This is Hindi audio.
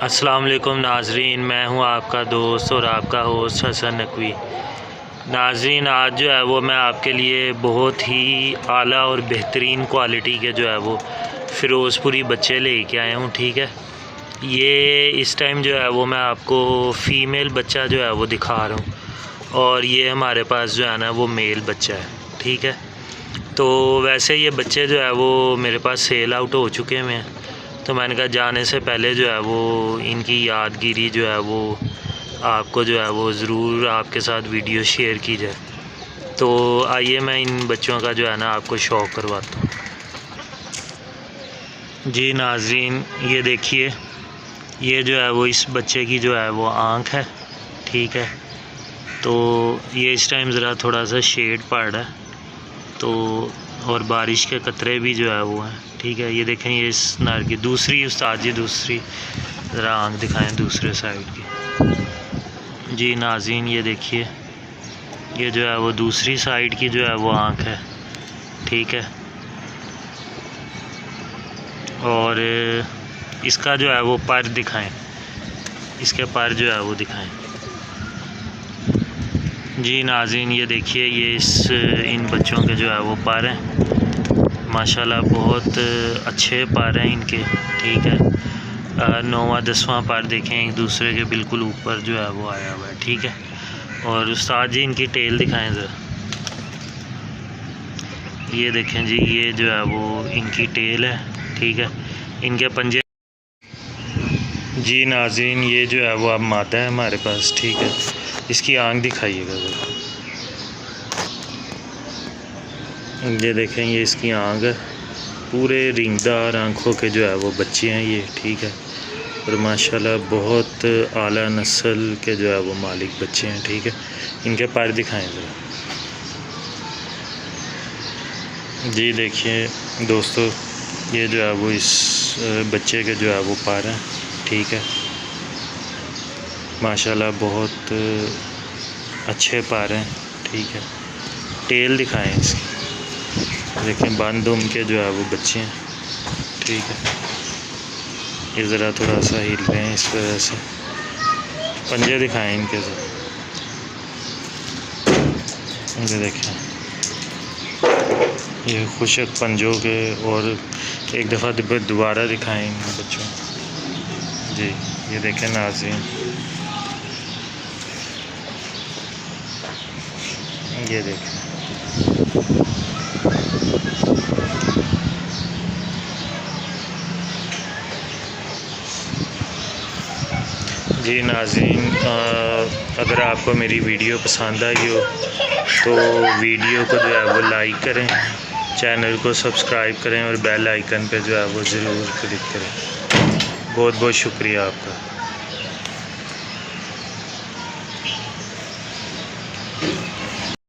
अस्सलाम वालेकुम नाजरीन, मैं हूं आपका दोस्त और आपका होस्ट हसन नकवी। नाजरीन, आज जो है वो मैं आपके लिए बहुत ही आला और बेहतरीन क्वालिटी के जो है वो फ़िरोज़पुरी बच्चे लेके आया हूं। ठीक है, ये इस टाइम जो है वो मैं आपको फ़ीमेल बच्चा जो है वो दिखा रहा हूं और ये हमारे पास जो है ना वो मेल बच्चा है। ठीक है, तो वैसे ये बच्चे जो है वो मेरे पास सेल आउट हो चुके हैं, तो मैंने कहा जाने से पहले जो है वो इनकी यादगिरी जो है वो आपको जो है वो ज़रूर आपके साथ वीडियो शेयर की जाए। तो आइए मैं इन बच्चों का जो है ना आपको शौक़ करवाता हूँ। जी नाज़रीन, ये देखिए, ये जो है वो इस बच्चे की जो है वो आँख है। ठीक है, तो ये इस टाइम ज़रा थोड़ा सा शेड पड़ रहा है, तो और बारिश के कतरे भी जो है वो हैं। ठीक है, ये देखें, ये इस नर की दूसरी, उस्ताद जी दूसरी ज़रा आँख दिखाएं दूसरे साइड की। जी नाज़रीन, ये देखिए, ये जो है वो दूसरी साइड की जो है वो आँख है। ठीक है, और इसका जो है वो पर दिखाएं, इसके पर जो है वो दिखाएं। जी नाज़रीन, ये देखिए, ये इन बच्चों के जो है वो पर हैं। माशाल्लाह बहुत अच्छे पर हैं इनके। ठीक है, 9वां 10वां पर देखें, एक दूसरे के बिल्कुल ऊपर जो है वो आया हुआ है। ठीक है, और उस्ताद जी इनकी टेल दिखाएं ज़रा। ये देखें जी, ये जो है वो इनकी टेल है। ठीक है, इनके पंजे। जी नाज़रीन, ये जो है वो अब मादा है हमारे पास। ठीक है, इसकी आँख दिखाइएगा ज़रा। ये देखें, ये इसकी आँख है, पूरे रिंगदार आँखों के जो है वो बच्चे हैं ये। ठीक है, और माशाल्लाह बहुत आला नस्ल के जो है वो मालिक बच्चे हैं। ठीक है, इनके पैर दिखाएं ज़रा। जी देखिए दोस्तों, ये जो है वो इस बच्चे के जो है वो पैर हैं। ठीक है, माशाल्लाह बहुत अच्छे पैर हैं। ठीक है, टेल दिखाएं इसकी, देखें बंद दुम के जो है वो बच्चे हैं। ठीक है, ये ज़रा थोड़ा सा हिल रहे हैं इस वजह से। पंजे दिखाएं इनके ज़रा, ये देखें, ये खुशक पंजों के। और एक दफ़ा दोबारा दिखाएं इन बच्चों। जी ये देखें नाज़रीन, ये देखें, जी नाज़रीन, अगर आपको मेरी वीडियो पसंद आई हो तो वीडियो को जो है वो लाइक करें, चैनल को सब्सक्राइब करें और बेल आइकन पे जो है वो ज़रूर क्लिक करें। बहुत बहुत शुक्रिया आपका।